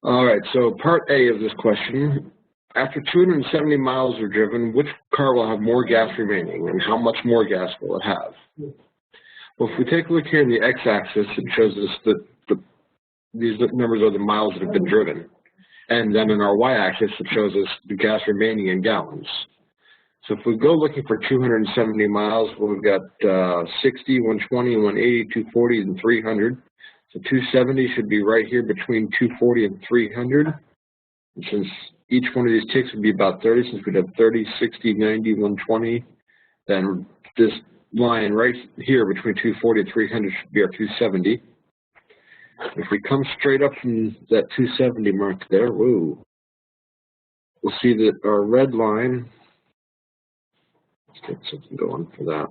All right, so part A of this question. After 270 miles are driven, which car will have more gas remaining, and how much more gas will it have? Well, if we take a look here in the x-axis, it shows us that these numbers are the miles that have been driven. And then in our y-axis, it shows us the gas remaining in gallons. So if we go looking for 270 miles, well, we've got 60, 120, 180, 240, and 300. So 270 should be right here between 240 and 300. And since each one of these ticks would be about 30, since we'd have 30, 60, 90, 120, then this line right here between 240 and 300 should be our 270. If we come straight up from that 270 mark there, whoa, we'll see that our red line, let's get something going for that.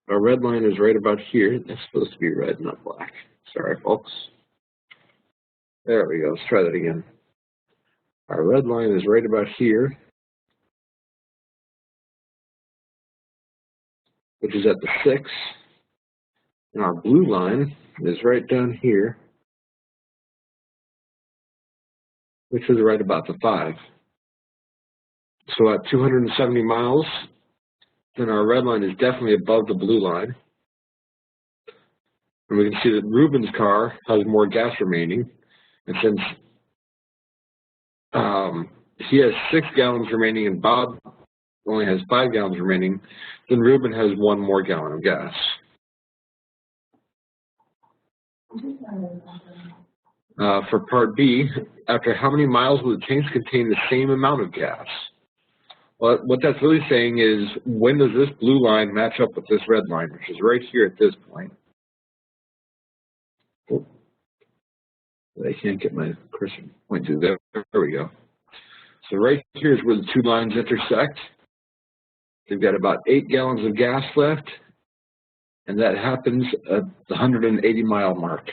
Our red line is right about here. That's supposed to be red, not black. Sorry, folks. There we go. Let's try that again. Our red line is right about here, which is at the 6. And our blue line is right down here, which is right about the 5. So at 270 miles, then our red line is definitely above the blue line. And we can see that Ruben's car has more gas remaining. And since he has 6 gallons remaining and Bob only has 5 gallons remaining, then Ruben has 1 more gallon of gas. For part B, after how many miles will the tanks contain the same amount of gas? Well, what that's really saying is, when does this blue line match up with this red line, which is right here at this point? Oh, I can't get my cursor to point to there. There we go. So right here is where the 2 lines intersect. They've got about 8 gallons of gas left, and that happens at the 180-mile mark.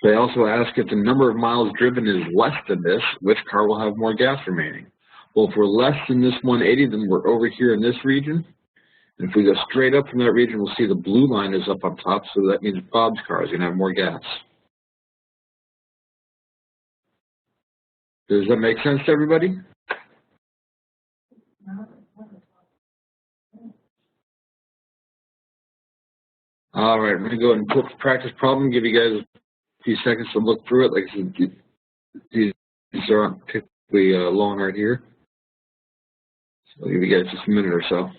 They also ask if the number of miles driven is less than this, which car will have more gas remaining? Well, if we're less than this 180, then we're over here in this region. And if we go straight up from that region, we'll see the blue line is up on top, so that means Bob's car is going to have more gas. Does that make sense to everybody? All right, I'm going to go ahead and put the practice problem, give you guys a few seconds to look through it. Like I said, these aren't particularly long right here. So I'll give you guys just a minute or so.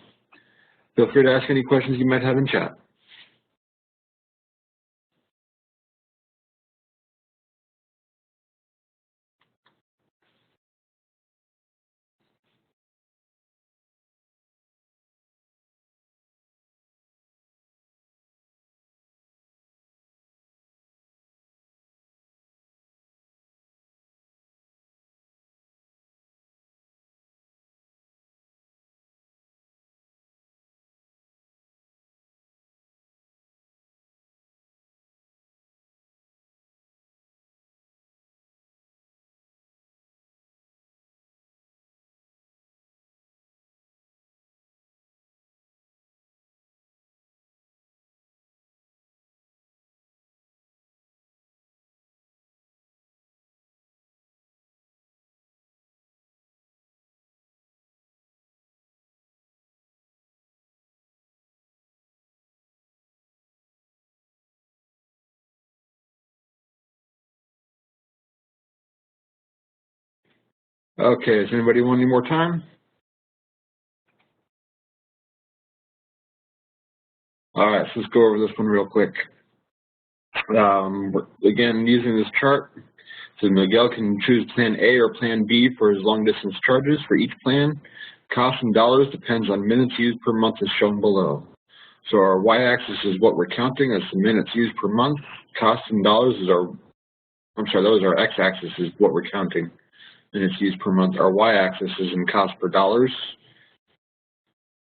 Feel free to ask any questions you might have in chat. Okay, does anybody want any more time? All right, so let's go over this one real quick. Again, using this chart, so Miguel can choose plan A or plan B for his long distance charges. For each plan, cost in dollars depends on minutes used per month as shown below. So our y-axis is what we're counting as the minutes used per month. Cost in dollars is our, those are x-axis is what we're counting, minutes used per month. Our y-axis is in cost per dollars.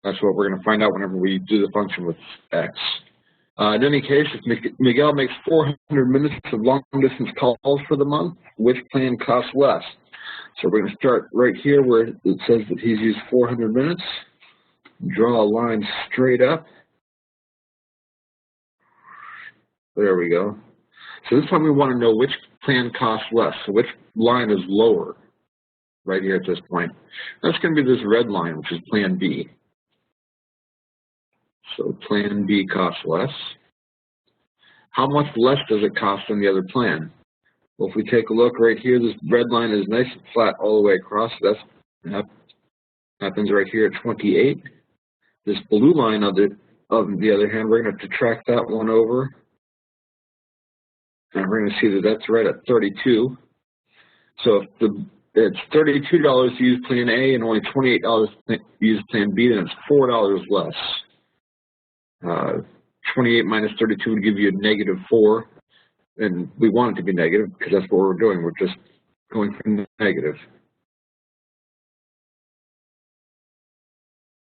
That's what we're going to find out whenever we do the function with x. In any case, if Miguel makes 400 minutes of long-distance calls for the month, which plan costs less? So we're going to start right here where it says that he's used 400 minutes. Draw a line straight up. There we go. So this time we want to know which plan costs less. So which line is lower right here at this point? That's going to be this red line, which is Plan B. So Plan B costs less. How much less does it cost than the other plan? Well, if we take a look right here, this red line is nice and flat all the way across. That happens right here at 28. This blue line, on the other hand, we're going to have to track that one over. And we're going to see that that's right at 32. So if it's $32 to use Plan A and only $28 to use Plan B, then it's $4 less. 28 minus 32 would give you a -4. And we want it to be negative because that's what we're doing. We're just going from the negative.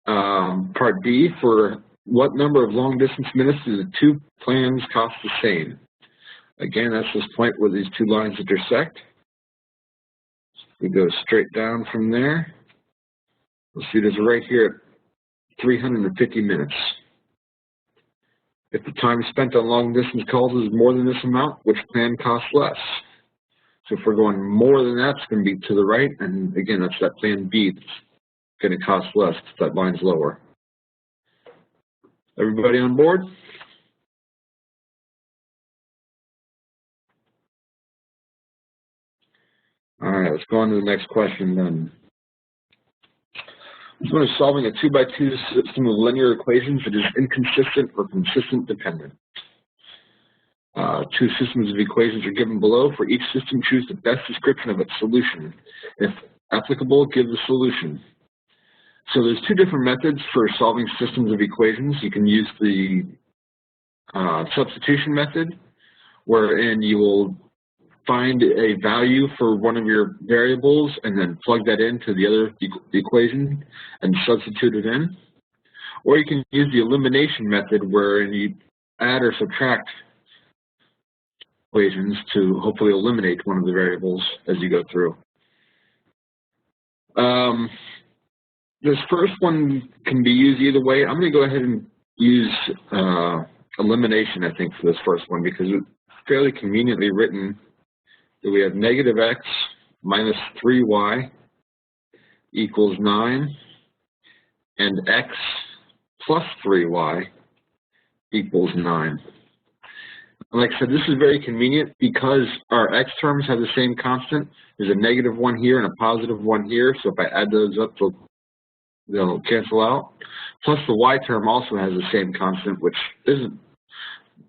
Part B, for what number of long distance minutes do the two plans cost the same? Again, that's this point where these two lines intersect. We go straight down from there. We'll see this right here at 350 minutes. If the time spent on long distance calls is more than this amount, which plan costs less? So if we're going more than that, it's going to be to the right, and again, that's that Plan B that's going to cost less if that line's lower. Everybody on board? All right, let's go on to the next question then. This one is solving a 2x2 system of linear equations that is inconsistent or consistent dependent. Two systems of equations are given below. For each system, choose the best description of its solution. If applicable, give the solution. So there's two different methods for solving systems of equations. You can use the substitution method, wherein you will find a value for one of your variables and then plug that into the other equation and substitute it in. Or you can use the elimination method, wherein you add or subtract equations to hopefully eliminate one of the variables as you go through. This first one can be used either way. I'm going to go ahead and use elimination, I think, for this first one, because it's fairly conveniently written that we have -x minus 3y equals 9, and x plus 3y equals 9. Like I said, this is very convenient because our x terms have the same constant. There's a -1 here and a +1 here, so if I add those up, they'll cancel out. Plus the y term also has the same constant, which isn't,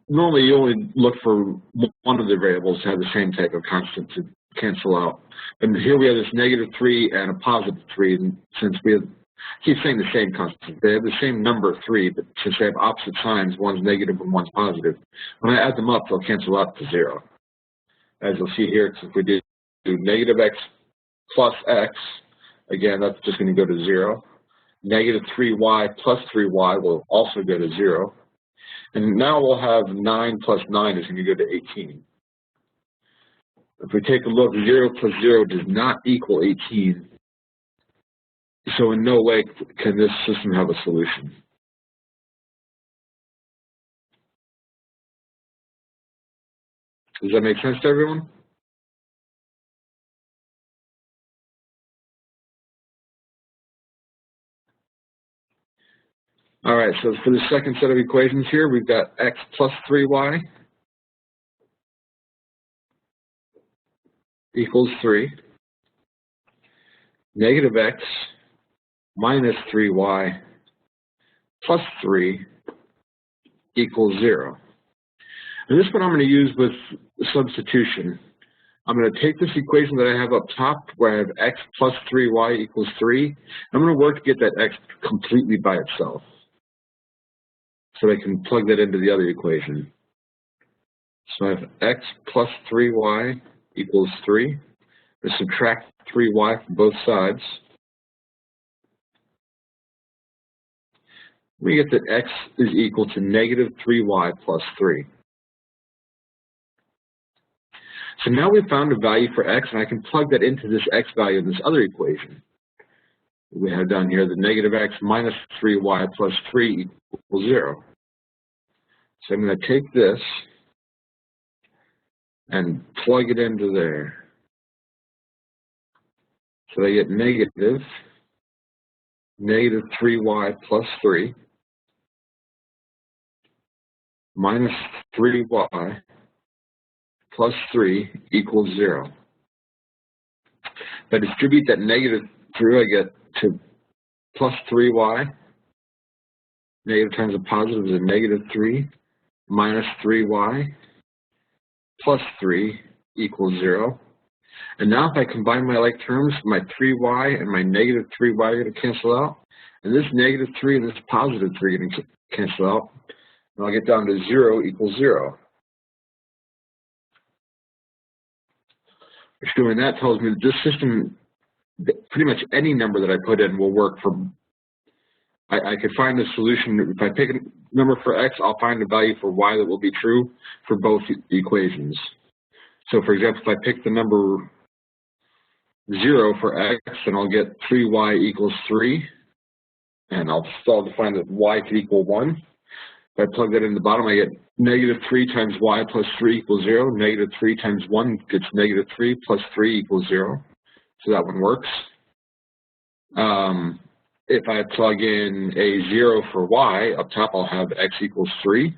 normally you only look for one of the variables to have the same type of constant to cancel out. And here we have this -3 and a +3, and since we have, keep saying the same constant, they have the same number 3, but since they have opposite signs, one's negative and one's positive, when I add them up, they'll cancel out to 0. As you'll see here, if we do -x plus x, again, that's just going to go to 0. -3y plus 3y will also go to 0. And now we'll have 9 plus 9 is going to go to 18. If we take a look, 0 plus 0 does not equal 18. So in no way can this system have a solution. Does that make sense to everyone? All right, so for the second set of equations here, we've got x plus 3y equals 3, -x minus 3y plus 3 equals 0. And this one I'm going to use with substitution. I'm going to take this equation that I have up top, where I have x plus 3y equals 3. I'm going to work to get that x completely by itself, so I can plug that into the other equation. So I have x plus 3y equals 3. I subtract 3y from both sides. We get that x is equal to -3y plus 3. So now we've found a value for x, and I can plug that into this x value in this other equation. We have down here the -x minus 3y plus 3 equals 0. So I'm going to take this, and plug it into there. So I get negative 3y plus 3 minus 3y plus 3 equals 0. If I distribute that negative through, I get to plus 3y. Negative times a positive is a negative 3 minus 3y plus 3 equals 0. And now if I combine my like terms, my 3y and my negative 3y are going to cancel out. And this negative 3 and this positive 3 are going to cancel out. And I'll get down to 0 equals 0. Which doing that tells me that this system, pretty much any number that I put in will work for, I could find a solution. If I pick a number for x, I'll find a value for y that will be true for both equations. So for example, if I pick the number 0 for x, then I'll get 3y equals 3. And I'll define that y could equal 1. If I plug that in the bottom, I get negative 3 times y plus 3 equals 0. Negative 3 times 1 gets negative 3 plus 3 equals 0. So that one works. If I plug in a 0 for y, up top I'll have x equals 3.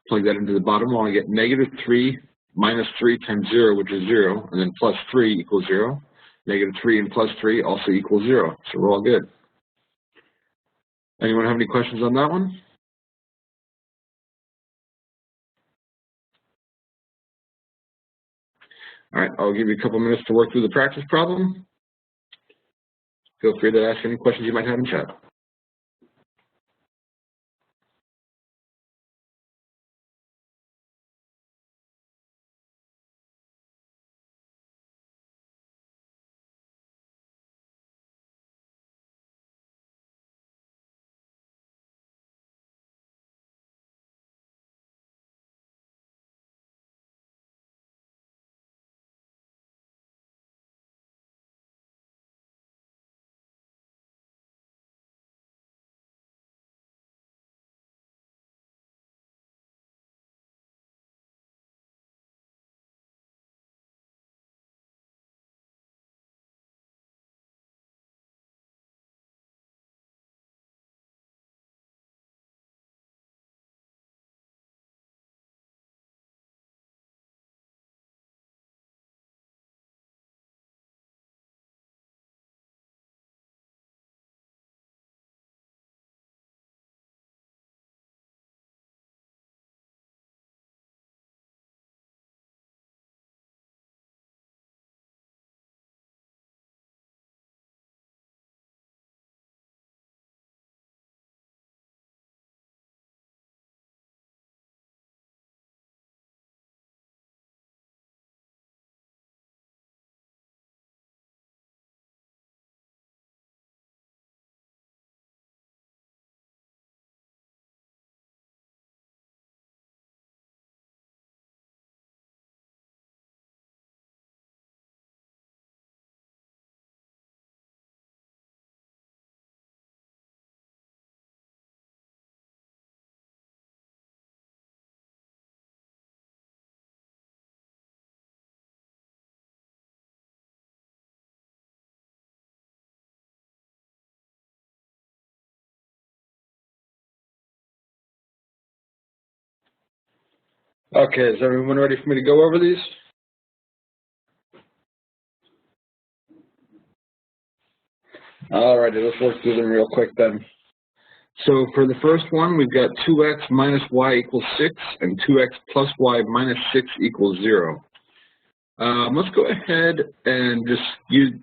Plug that into the bottom, I'll get negative 3 minus 3 times 0, which is 0, and then plus 3 equals 0. Negative 3 and plus 3 also equals 0. So we're all good. Anyone have any questions on that one? All right, I'll give you a couple minutes to work through the practice problem. Feel free to ask any questions you might have in chat. Okay, is everyone ready for me to go over these? All righty, let's work through them real quick then. So for the first one, we've got 2x minus y equals 6 and 2x plus y minus 6 equals 0. Let's go ahead and just use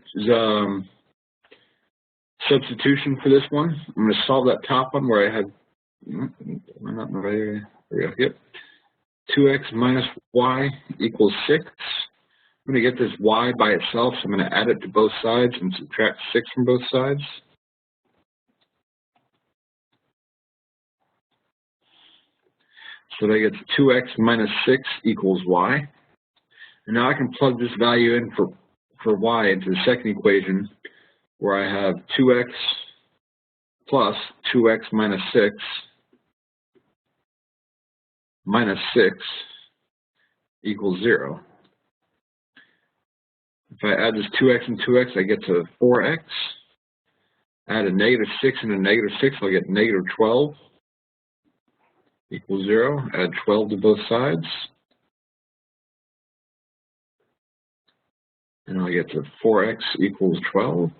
substitution for this one. I'm going to solve that top one where I have, I'm not in the right area. There we go. Yep. 2x minus y equals 6. I'm going to get this y by itself, so I'm going to add it to both sides and subtract 6 from both sides. So that gets 2x minus 6 equals y. And now I can plug this value in for y into the second equation, where I have 2x plus 2x minus 6 minus 6 equals 0. If I add this 2x and 2x, I get to 4x. Add a negative 6 and a negative 6, I'll get negative 12 equals 0. Add 12 to both sides. And I get to 4x equals 12.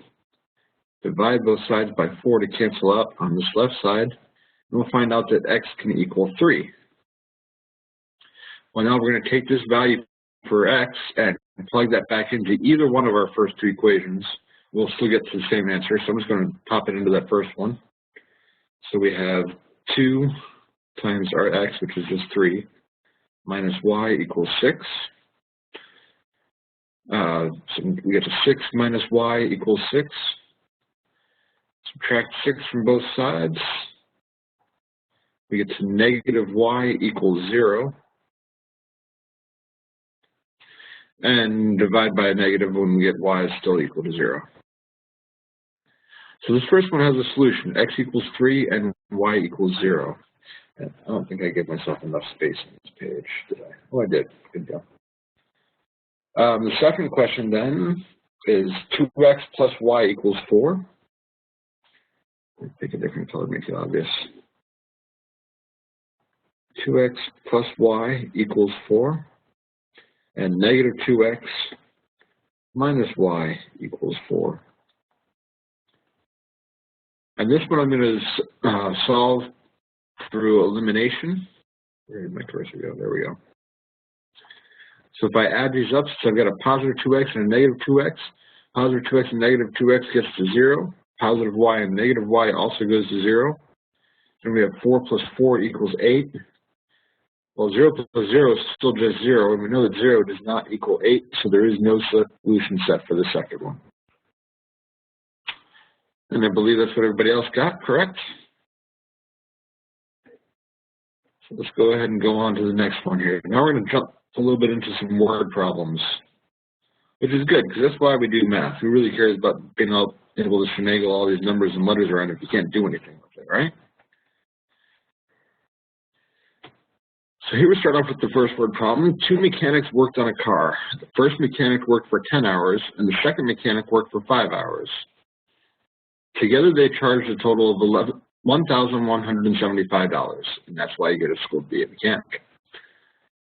Divide both sides by 4 to cancel out on this left side. And we'll find out that x can equal 3. Well, now we're going to take this value for x and plug that back into either one of our first two equations. We'll still get to the same answer, so I'm just going to pop it into that first one. So we have 2 times our x, which is just 3, minus y equals 6. So we get to 6 minus y equals 6. Subtract 6 from both sides. We get to negative y equals 0. And divide by a negative when we get y is still equal to 0. So this first one has a solution, x equals 3 and y equals 0. And I don't think I gave myself enough space on this page, did I? Oh, I did. Good job. The second question then is 2x plus y equals 4. Pick a different color to make it obvious. 2x plus y equals 4. And negative 2x minus y equals 4. And this one I'm going to solve through elimination. Where did my cursor go? There we go. So if I add these up, so I've got a positive 2x and a negative 2x. Positive 2x and negative 2x gets to 0. Positive y and negative y also goes to 0. And we have 4 plus 4 equals 8. Well, 0 plus 0 is still just 0, and we know that 0 does not equal 8, so there is no solution set for the second one. And I believe that's what everybody else got, correct? So let's go ahead and go on to the next one here. Now we're going to jump a little bit into some word problems, which is good, because that's why we do math. Who really cares about being able to finagle all these numbers and letters around if you can't do anything with it, right? So here we start off with the first word problem. 2 mechanics worked on a car. The first mechanic worked for 10 hours, and the second mechanic worked for 5 hours. Together, they charged a total of $1,175, and that's why you get a school to be a mechanic.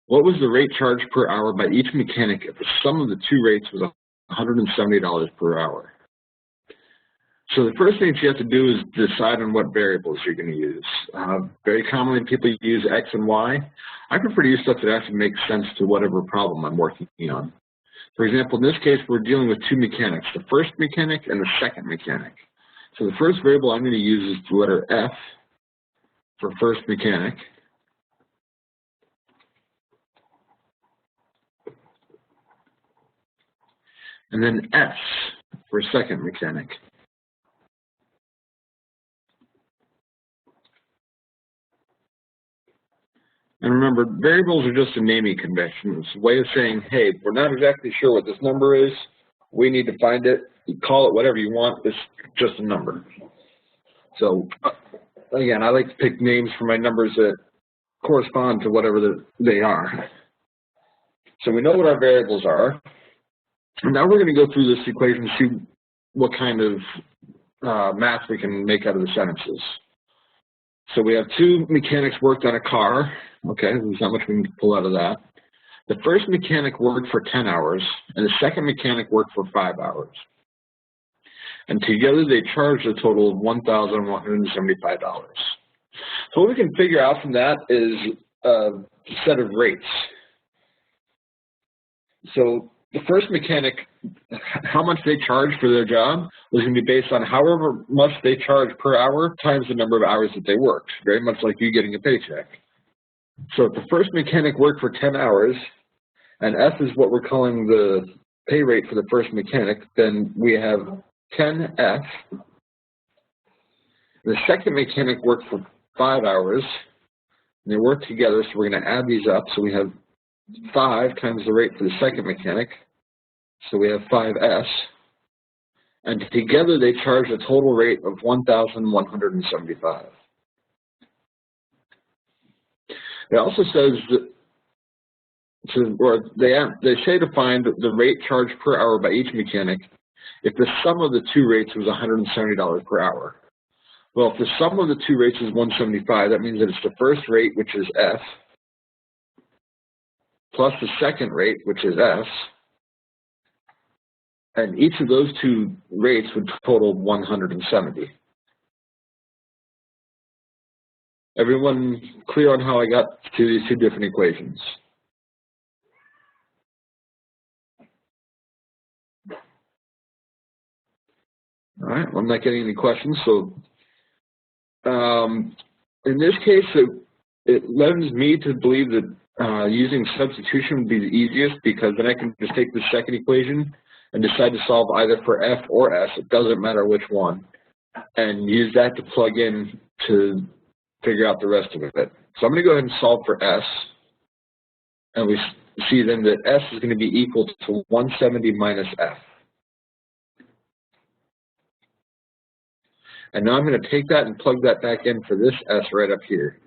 What was the rate charged per hour by each mechanic if the sum of the two rates was $170 per hour? So the first thing you have to do is decide on what variables you're going to use. Very commonly, people use x and y. I prefer to use stuff that actually makes sense to whatever problem I'm working on. For example, in this case, we're dealing with 2 mechanics, the first mechanic and the second mechanic. So the first variable I'm going to use is the letter F for first mechanic. And then S for second mechanic. And remember, variables are just a naming convention. It's a way of saying, hey, we're not exactly sure what this number is. We need to find it. You call it whatever you want. It's just a number. So, again, I like to pick names for my numbers that correspond to whatever they are. So we know what our variables are. And now we're going to go through this equation and see what kind of math we can make out of the sentences. So we have 2 mechanics worked on a car. Okay, there's not much we can pull out of that. The first mechanic worked for 10 hours, and the second mechanic worked for 5 hours. And together they charged a total of $1,175. So what we can figure out from that is a set of rates. So the first mechanic, how much they charged for their job was going to be based on however much they charged per hour times the number of hours that they worked, very much like you getting a paycheck. So if the first mechanic worked for 10 hours, and F is what we're calling the pay rate for the first mechanic, then we have 10F. The second mechanic worked for 5 hours, and they worked together, so we're going to add these up. So we have 5 times the rate for the second mechanic, so we have 5S, and together they charge a total rate of $1,175. It also says that Or they say to find the rate charged per hour by each mechanic if the sum of the two rates was $170 per hour. Well, if the sum of the two rates is 175, that means that it's the first rate, which is F, plus the second rate, which is S, and each of those two rates would total 170. Everyone clear on how I got to these two different equations? All right, well, I'm not getting any questions, so in this case, it lends me to believe that using substitution would be the easiest, because then I can just take the second equation and decide to solve either for F or S, it doesn't matter which one, and use that to plug in to figure out the rest of it. So I'm going to go ahead and solve for S, and we see then that S is going to be equal to 170 minus F. And now I'm going to take that and plug that back in for this S right up here.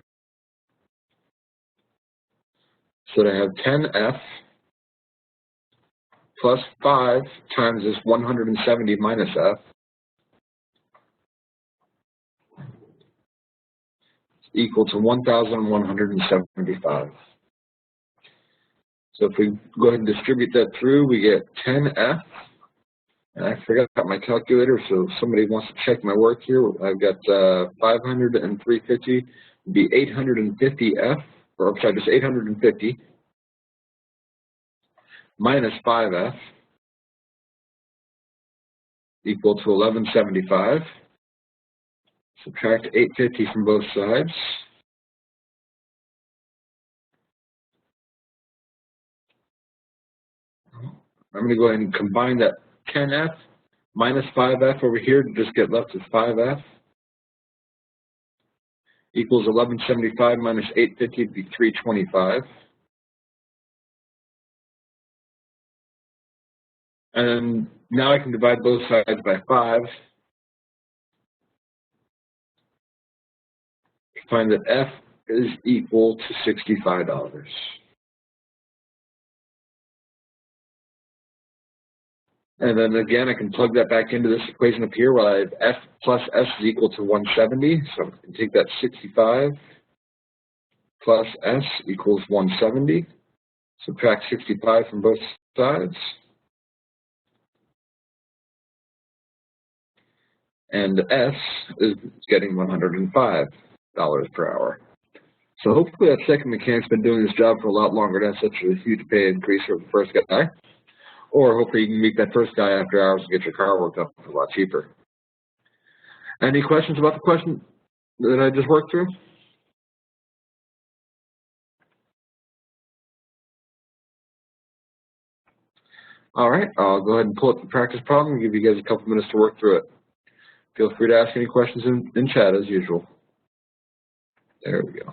So I have 10F plus 5 times this 170 minus F equal to 1,175. So if we go ahead and distribute that through, we get 10F. And I forgot my calculator, so if somebody wants to check my work here, I've got 500 and 350 would be 850F, or I'm sorry, just 850 minus 5F equal to 1175. Subtract 850 from both sides. I'm going to go ahead and combine that 10F minus 5F over here to just get left with 5F equals 1175 minus 850 would be 325. And now I can divide both sides by 5 to find that F is equal to $65. And then again, I can plug that back into this equation up here where I have F plus S is equal to 170. So I can take that 65 plus S equals 170. Subtract 65 from both sides. And S is getting $105 per hour. So hopefully that second mechanic's been doing this job for a lot longer. That's such a huge pay increase for the first guy. Or hopefully you can meet that first guy after hours and get your car worked up a lot cheaper. Any questions about the question that I just worked through? All right, I'll go ahead and pull up the practice problem and give you guys a couple minutes to work through it. Feel free to ask any questions in chat as usual. There we go.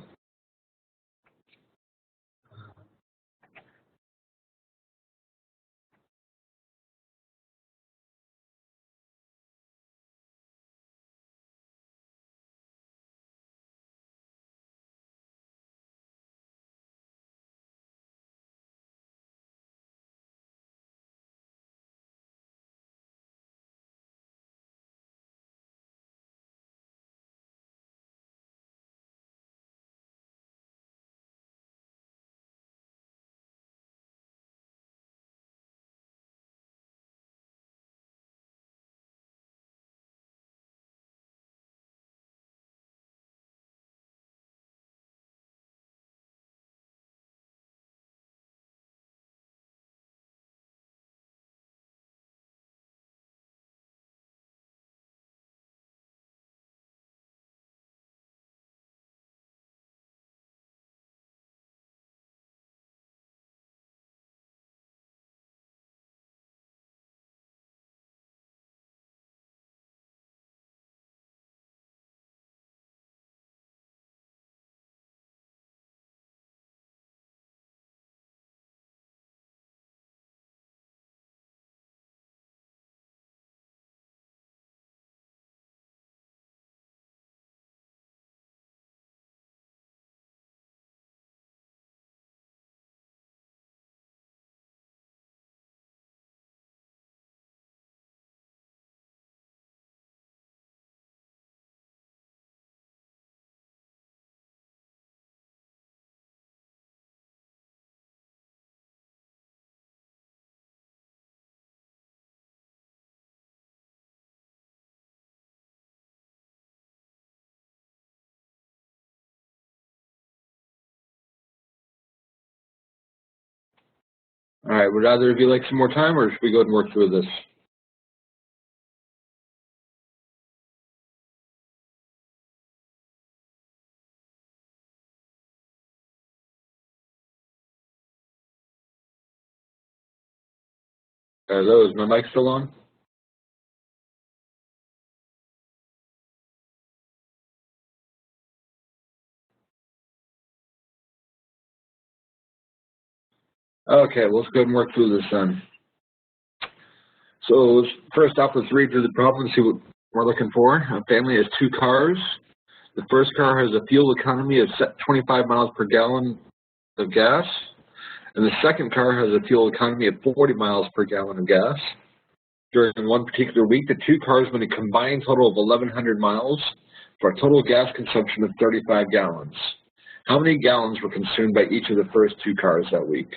All right, would either of you like some more time, or should we go ahead and work through this? Hello, is my mic still on? Okay, let's go ahead and work through this then. So first off, let's read through the problem and see what we're looking for. A family has 2 cars. The first car has a fuel economy of 25 miles per gallon of gas, and the second car has a fuel economy of 40 miles per gallon of gas. During one particular week, the 2 cars went a combined total of 1,100 miles for a total gas consumption of 35 gallons. How many gallons were consumed by each of the first 2 cars that week?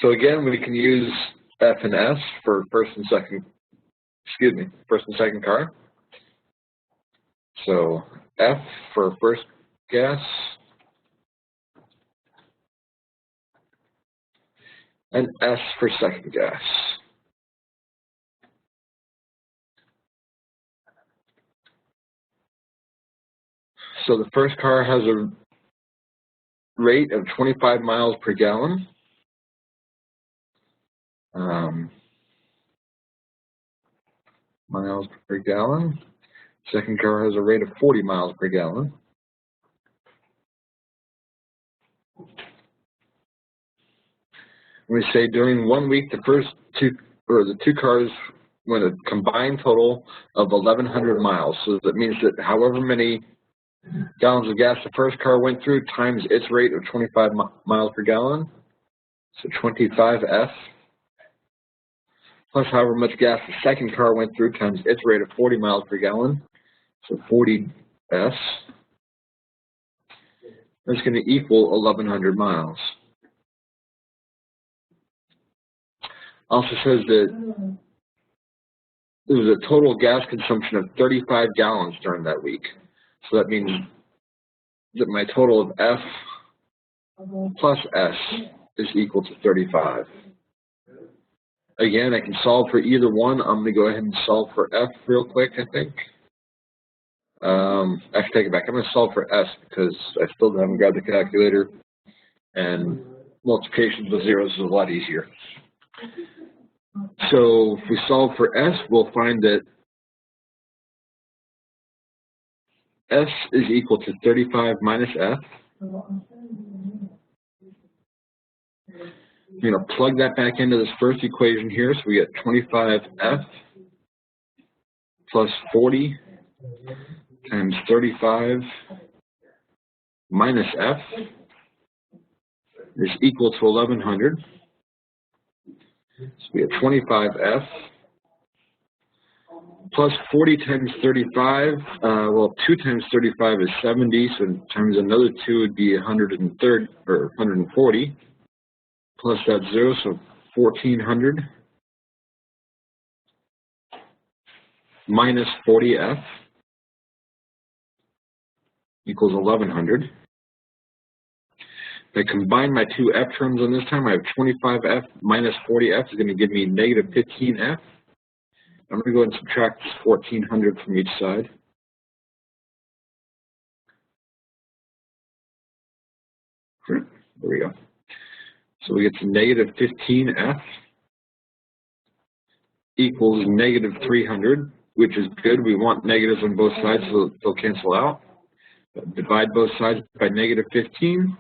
So again, we can use F and S for first and second car. So F for first gas and S for second gas. So the first car has a rate of 25 miles per gallon. Miles per gallon. Second car has a rate of 40 miles per gallon. We say during 1 week, the the 2 cars went a combined total of 1,100 miles. So that means that however many gallons of gas the first car went through times its rate of 25 miles per gallon. So 25F plus however much gas the second car went through times its rate of 40 miles per gallon. So 40S is going to equal 1,100 miles. Also says that there was a total gas consumption of 35 gallons during that week. So that means that my total of F plus S is equal to 35. Again, I can solve for either one. I'm going to go ahead and solve for F real quick, I think. Actually, take it back. I'm going to solve for S because I still haven't grabbed the calculator, and multiplications with zeros is a lot easier. So if we solve for S, we'll find that S is equal to 35 minus F. We're going to plug that back into this first equation here. So we get 25F plus 40 times 35 minus F is equal to 1,100. So we have 25F plus 40 times 35. Well, 2 times 35 is 70, so times another 2 would be 130 or 140. Plus that 0, so 1,400 minus 40F equals 1,100. If I combine my 2 F terms on this time, I have 25F minus 40F is going to give me negative 15F. I'm going to go ahead and subtract 1,400 from each side. There we go. So we get to negative 15F equals negative 300, which is good. We want negatives on both sides so they'll cancel out. Divide both sides by negative 15.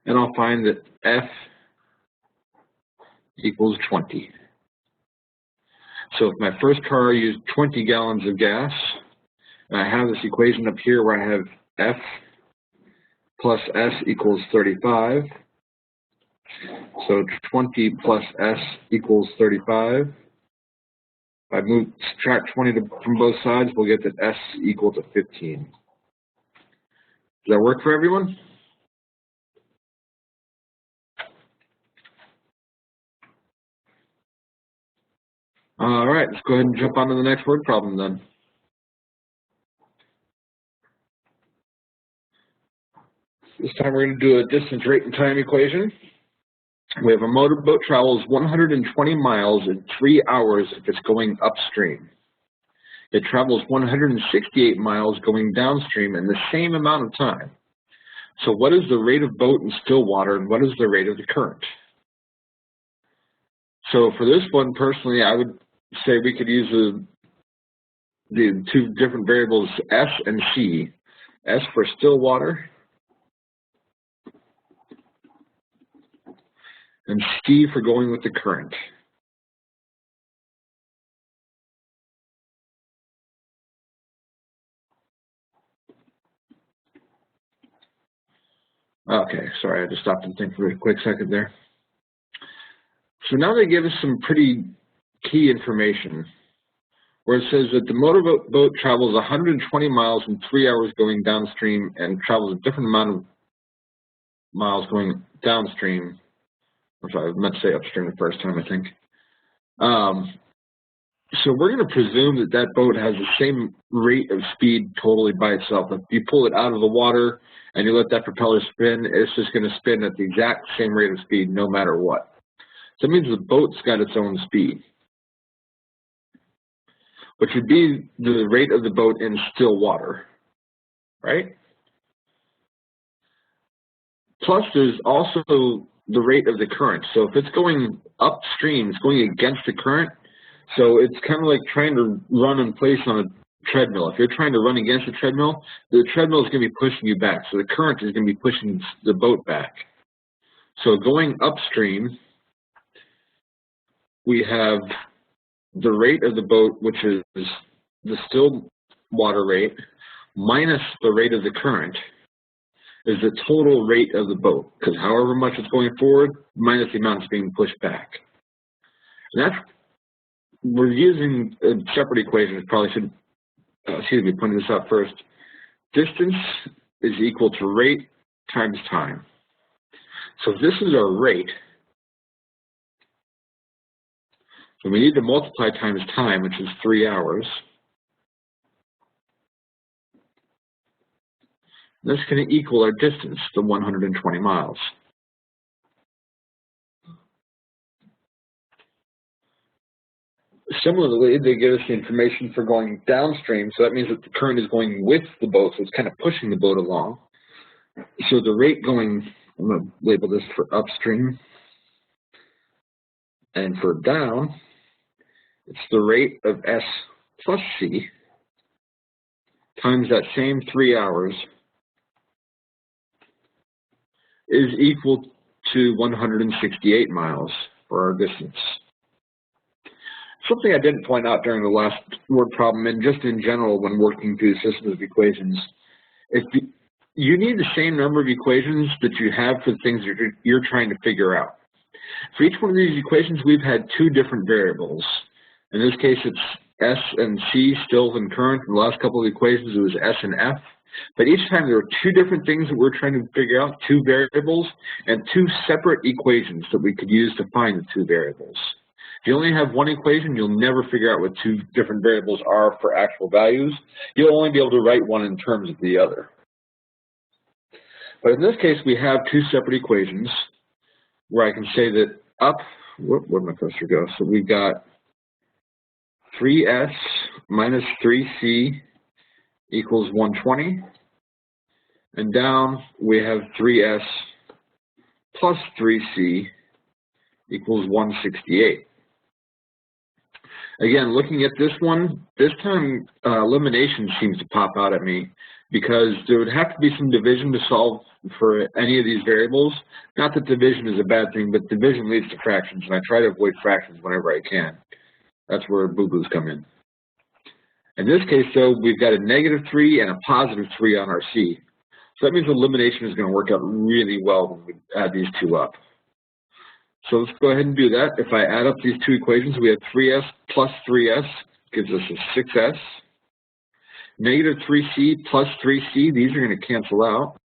And I'll find that F equals 20. So if my first car used 20 gallons of gas, and I have this equation up here where I have F plus S equals 35. So 20 plus S equals 35. If I subtract 20 from both sides, we'll get that S equal to 15. Does that work for everyone? All right, let's go ahead and jump on to the next word problem then. This time we're going to do a distance, rate, and time equation. We have a motorboat travels 120 miles in 3 hours if it's going upstream. It travels 168 miles going downstream in the same amount of time. So what is the rate of boat in still water, and what is the rate of the current? So for this one, personally, I would say we could use the two different variables, S and C. S for still water, and C for going with the current. Okay, sorry, I just stopped and think for a quick second there. So now they give us some pretty key information, where it says that the motorboat travels 120 miles in 3 hours going downstream and travels a different amount of miles going downstream. I'm sorry, I meant to say upstream the first time, I think. So we're going to presume that that boat has the same rate of speed totally by itself. If you pull it out of the water and you let that propeller spin, it's just going to spin at the exact same rate of speed no matter what. So that means the boat's got its own speed, which would be the rate of the boat in still water, right? Plus, there's also the rate of the current. So if it's going upstream, it's going against the current. So it's kind of like trying to run in place on a treadmill. If you're trying to run against a treadmill, the treadmill is going to be pushing you back. So the current is going to be pushing the boat back. So going upstream, we have the rate of the boat, which is the still water rate, minus the rate of the current, is the total rate of the boat, because however much it's going forward, minus the amount it's being pushed back. And we're using a separate equation. Probably should, be pointing this out first. Distance is equal to rate times time. So this is our rate. So we need to multiply times time, which is 3 hours. That's going to equal our distance, the 120 miles. Similarly, they give us the information for going downstream, so that means that the current is going with the boat, so it's kind of pushing the boat along. So the rate going, I'm going to label this for upstream, and for down, it's the rate of S plus C times that same 3 hours is equal to 168 miles for our distance. Something I didn't point out during the last word problem, and just in general when working through systems of equations, if you need the same number of equations that you have for the things you're trying to figure out. For each one of these equations, we've had two different variables. In this case, it's S and C, still and current. In the last couple of equations, it was S and F. But each time there were two different things that we're trying to figure out, two variables, and two separate equations that we could use to find the two variables. If you only have one equation, you'll never figure out what two different variables are for actual values. You'll only be able to write one in terms of the other. But in this case, we have two separate equations where I can say that where'd my cursor go? So we've got 3S minus 3C equals 120. And down, we have 3S plus 3C equals 168. Again, looking at this one, this time elimination seems to pop out at me because there would have to be some division to solve for any of these variables. Not that division is a bad thing, but division leads to fractions, and I try to avoid fractions whenever I can. That's where boo-boos come in. In this case, though, we've got a -3 and a +3 on our C. So that means elimination is going to work out really well when we add these two up. So let's go ahead and do that. If I add up these two equations, we have 3S plus 3S gives us a 6S. -3C plus 3C, these are going to cancel out.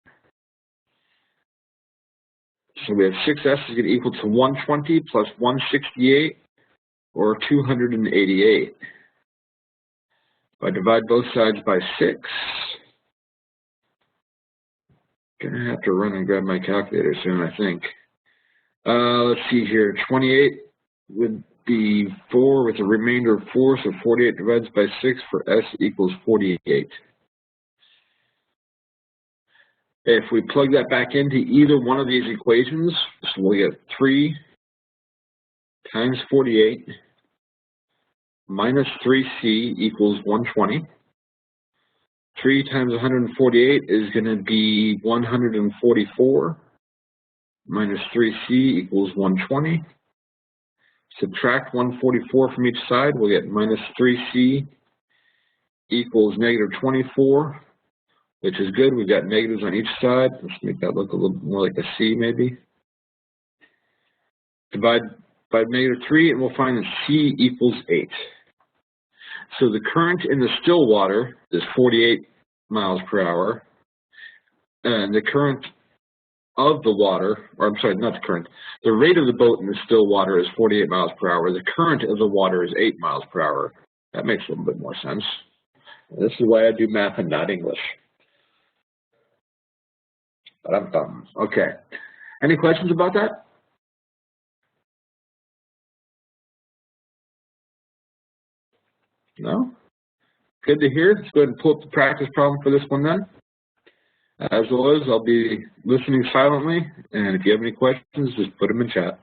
So we have 6S is going to equal to 120 plus 168, or 288. If I divide both sides by 6, Gonna have to run and grab my calculator soon, I think. Let's see here. 28 would be 4 with a remainder of 4, so 48 divided by 6 for S equals 48. If we plug that back into either one of these equations, so we'll get 3 times 48 minus 3C equals 120. 3 times 148 is going to be 144 minus 3C equals 120. Subtract 144 from each side, we'll get minus 3C equals negative 24, which is good. We've got negatives on each side. Let's make that look a little more like a C maybe. Divide by negative 3 and we'll find that C equals 8. So the current in the still water is 48 miles per hour, and the current of the water, or I'm sorry, not the current, the rate of the boat in the still water is 48 miles per hour. The current of the water is 8 miles per hour. That makes a little bit more sense. This is why I do math and not English. Okay. Any questions about that? No? Good to hear. Let's go ahead and pull up the practice problem for this one then. As always, I'll be listening silently, and if you have any questions, just put them in chat.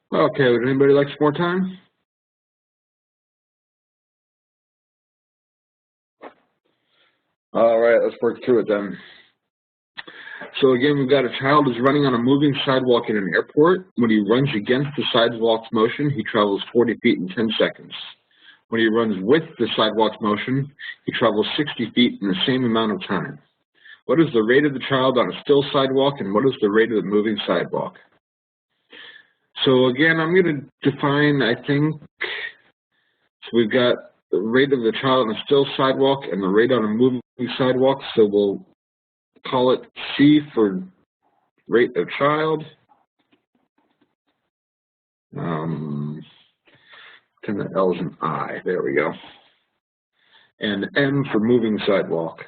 Okay, would anybody like some more time? All right, let's work through it then. So again, we've got a child who's running on a moving sidewalk in an airport. When he runs against the sidewalk's motion, he travels 40 feet in 10 seconds. When he runs with the sidewalk's motion, he travels 60 feet in the same amount of time. What is the rate of the child on a still sidewalk, and what is the rate of the moving sidewalk? So again, I'm going to define, I think, so we've got the rate of the child on a still sidewalk and the rate on a moving sidewalk, so we'll call it C for rate of child. Turn the L as an I, there we go. And M for moving sidewalk.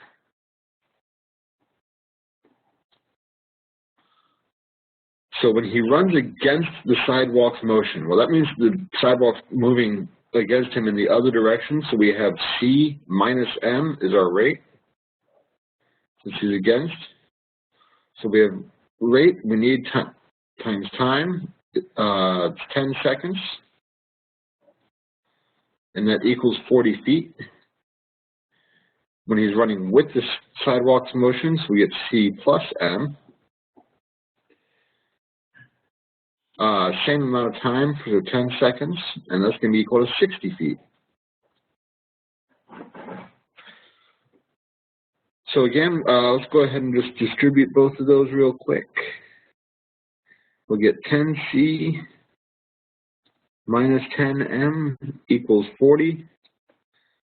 So when he runs against the sidewalk's motion, well, that means the sidewalk's moving against him in the other direction, so we have C minus M is our rate, which is against. So we have rate, we need times time, it's 10 seconds, and that equals 40 feet. when he's running with the sidewalk's motion, so we get C plus M. Same amount of time for the 10 seconds, and that's going to be equal to 60 feet. So again, let's go ahead and just distribute both of those real quick. We'll get 10C minus 10M equals 40,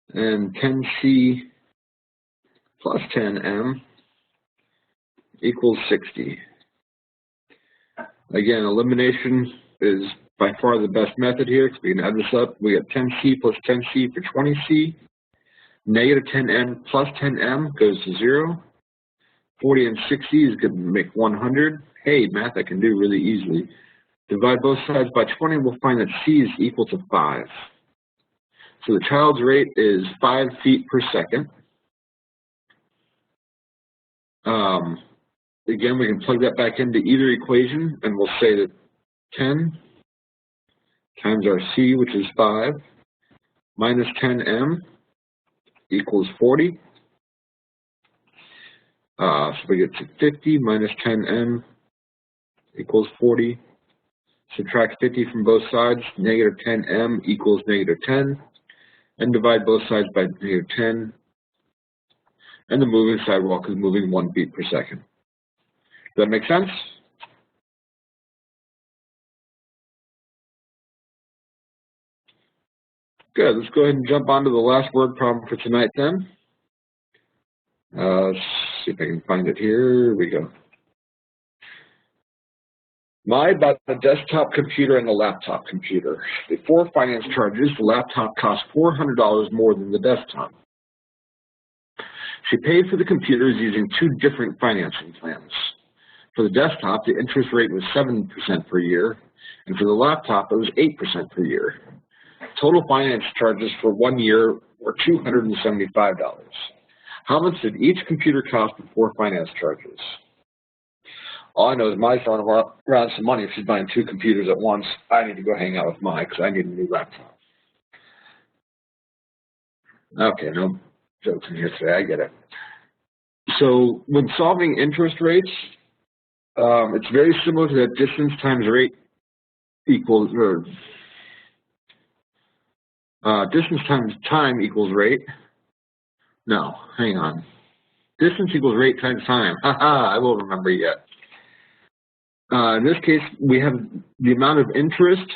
and 10C plus 10M equals 60. Again, elimination is by far the best method here, because we can add this up. We get 10C plus 10C for 20C. Negative 10M plus 10M goes to 0. 40 and 60 is going to make 100. Hey, math I can do really easily. Divide both sides by 20, we'll find that C is equal to 5. So the child's rate is 5 feet per second. Again, we can plug that back into either equation, and we'll say that 10 times our C, which is 5, minus 10M equals 40. So we get to 50 minus 10M equals 40. Subtract 50 from both sides, negative 10M equals negative 10. And divide both sides by negative 10. And the moving sidewalk is moving 1 feet per second. Does that make sense? Good. Let's go ahead and jump on to the last word problem for tonight then. Let's see if I can find it here. Here we go. My bought a desktop computer and a laptop computer. Before finance charges, the laptop cost $400 more than the desktop. She paid for the computers using 2 different financing plans. For the desktop, the interest rate was 7% per year, and for the laptop, it was 8% per year. Total finance charges for 1 year were $275. How much did each computer cost before finance charges? All I know is Mai's throwing around some money if she's buying 2 computers at once. I need to go hang out with Mai because I need a new laptop. Okay, no jokes in here today. I get it. So when solving interest rates, it's very similar to that distance times rate equals, distance times time equals rate. No, hang on. Distance equals rate times time. Haha, I won't remember yet. In this case, we have the amount of interest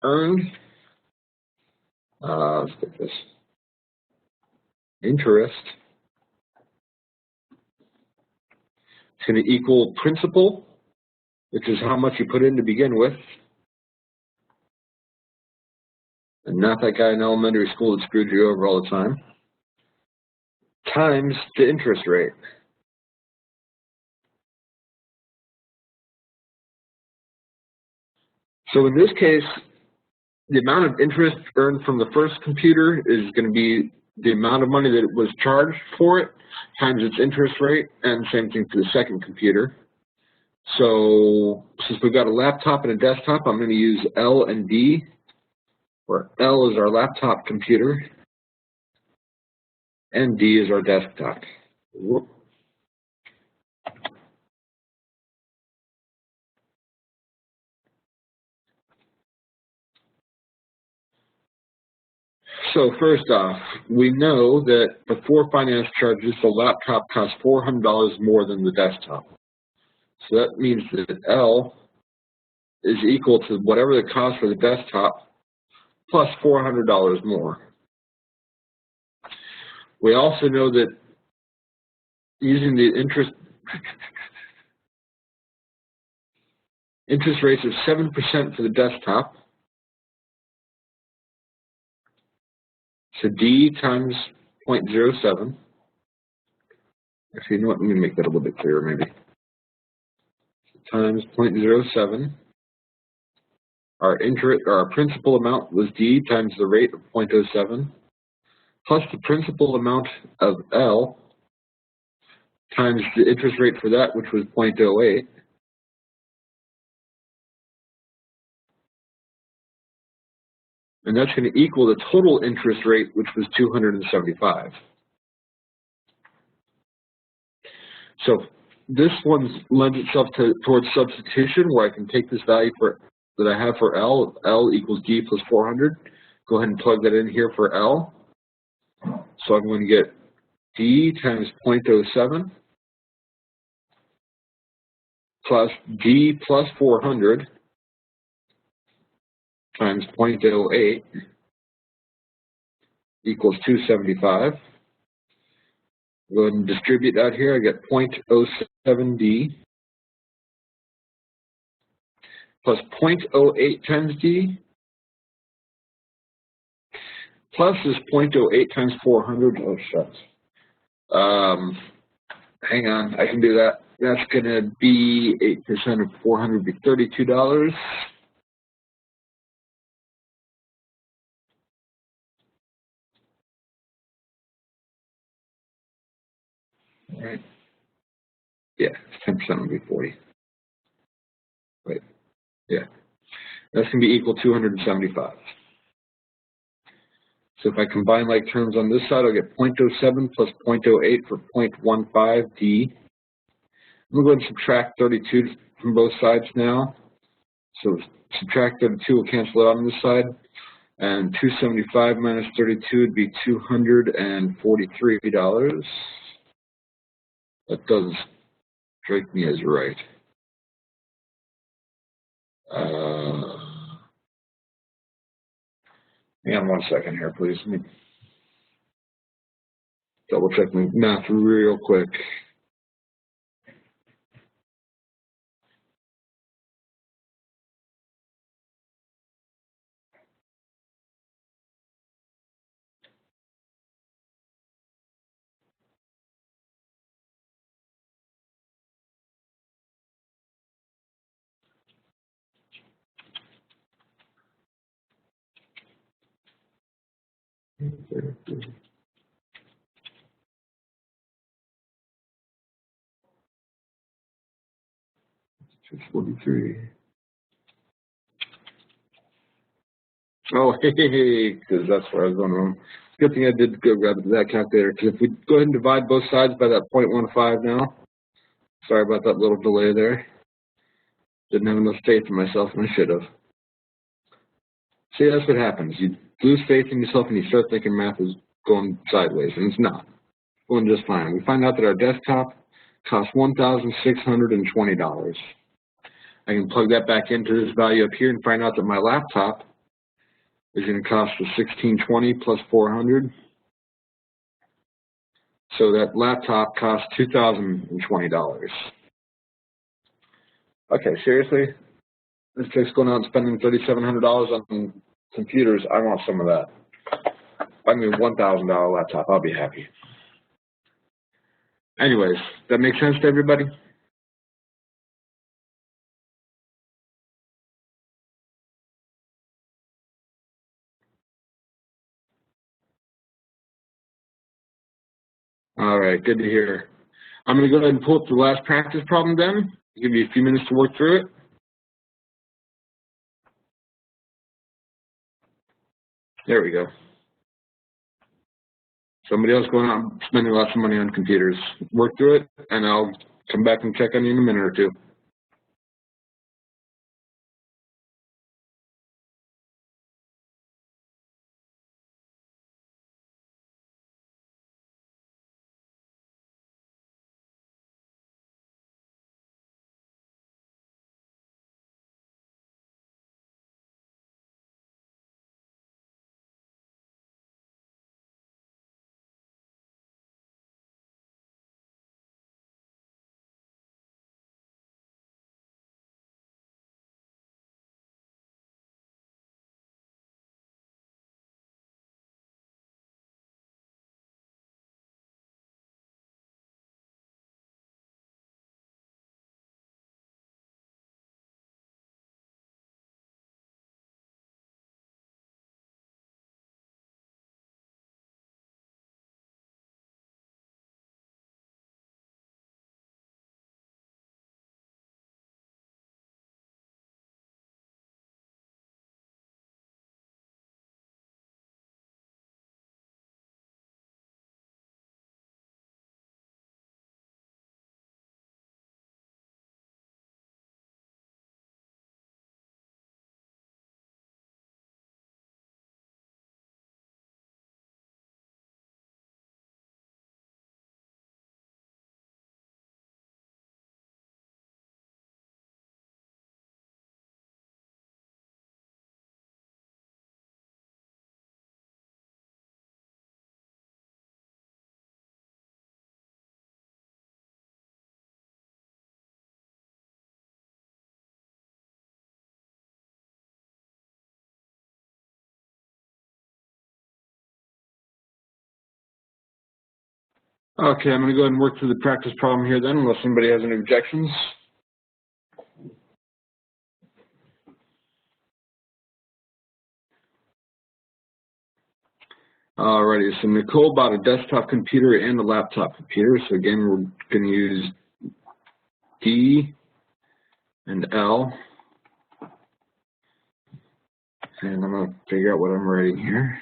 earned. Let's get this. Interest is going to equal principal, which is how much you put in to begin with. And not that guy in elementary school that screwed you over all the time. Times the interest rate. So in this case, the amount of interest earned from the first computer is going to be the amount of money that was charged for it times its interest rate, and same thing for the second computer. So since we've got a laptop and a desktop, I'm going to use L and D, where L is our laptop computer and D is our desktop. Whoop. So first off, we know that before finance charges, the laptop costs $400 more than the desktop. So that means that L is equal to whatever the cost for the desktop plus $400 more. We also know that using the interest rates of 7% for the desktop, so D times 0.07. Actually, you know what? Let me make that a little bit clearer, maybe. Times 0.07. Our principal amount was D times the rate of 0.07, plus the principal amount of L times the interest rate for that, which was 0.08. And that's going to equal the total interest rate, which was $275. So this one lends itself towards substitution, where I can take this value that I have for L equals D plus 400. Go ahead and plug that in here for L. So I'm going to get D times 0.07 plus D plus 400 times 0.08 equals 275. Go ahead and distribute that here. I get 0.07D plus 0.08 times D plus this 0.08 times 400. Oh, shucks. Hang on, I can do that. That's going to be 8% of 400 would be $32. All right. Yeah, 10% would be 40. Wait, yeah. That's going to be equal to 275. So if I combine like terms on this side, I'll get 0.07 plus 0.08 for 0.15 D. I'm going to go ahead and subtract 32 from both sides now. So subtract 32 will cancel it out on this side. And 275 minus 32 would be $243. That doesn't strike me as right. Hang on 1 second here, please. Let me double check my math real quick. $643. Oh, hey, because that's where I was going wrong. Good thing I did go grab that calculator, because if we go ahead and divide both sides by that 0.15 now, sorry about that little delay there. Didn't have enough faith in myself, and I should have. See, that's what happens. You lose faith in yourself, and you start thinking math is going sideways, and it's not. It's going just fine. We find out that our desktop costs $1,620. I can plug that back into this value up here and find out that my laptop is going to cost us $1,620 plus 400. So that laptop costs $2,020. Okay, seriously? This chick's going out and spending $3,700 on computers. I want some of that. I mean, $1,000 laptop. I'll be happy. Anyways, that makes sense to everybody? All right, good to hear. I'm going to go ahead and pull up the last practice problem then. Give you a few minutes to work through it. There we go. Somebody else going out and spending lots of money on computers. Work through it, and I'll come back and check on you in a minute or two. Okay, I'm going to go ahead and work through the practice problem here then, unless anybody has any objections. Alrighty, so Nicole bought a desktop computer and a laptop computer. So again, we're going to use D and L. And I'm going to figure out what I'm writing here.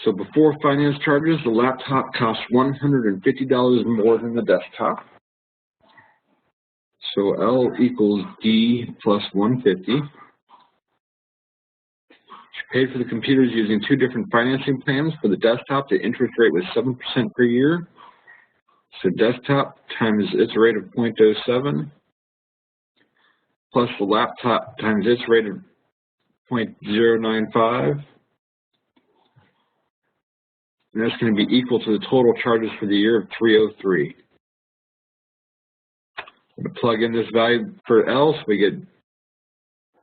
So before finance charges, the laptop costs $150 more than the desktop. So L equals D plus 150. She paid for the computers using two different financing plans. For the desktop, the interest rate was 7% per year. So desktop times its rate of 0.07 plus the laptop times its rate of 0.095. And that's going to be equal to the total charges for the year of $303. I'm going to plug in this value for L, so we get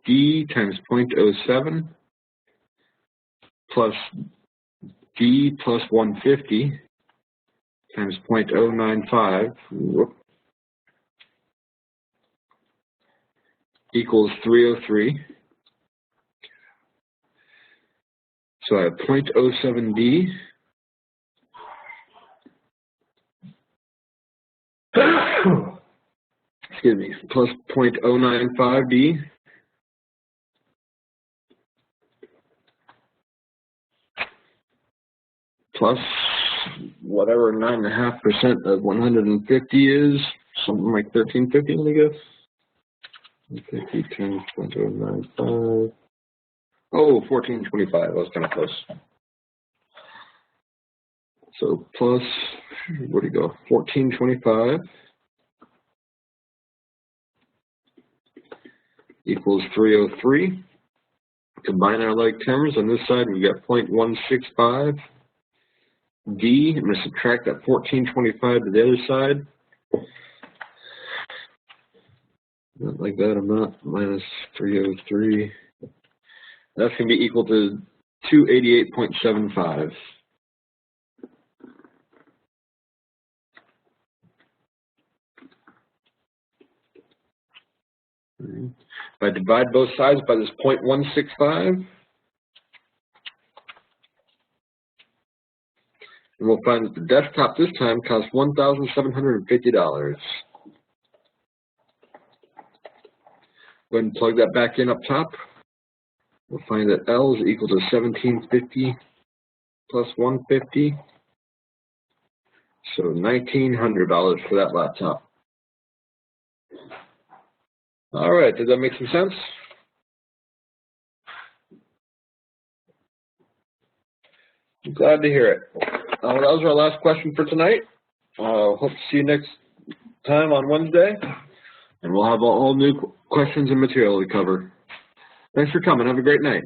D times 0.07 plus D plus 150 times 0.095 equals 303. So I have 0.07D excuse me, plus 0.095D plus whatever 9.5% of 150 is, something like 1350, I guess. 50 times 0.095. Oh, 1425. I was kind of close. So plus, where do you go? 1425 equals 303. Combine our like terms. On this side, we've got 0.165. D, I'm going to subtract that 1425 to the other side. Not like that, I'm not. Minus 303. That's going to be equal to 288.75. If I divide both sides by this 0.165, and we'll find that the desktop this time costs $1,750. Go ahead and plug that back in up top. We'll find that L is equal to 1750 plus 150, so $1,900 for that laptop. All right, does that make some sense? I'm glad to hear it. That was our last question for tonight. Hope to see you next time on Wednesday, and we'll have all new questions and material to cover. Thanks for coming. Have a great night.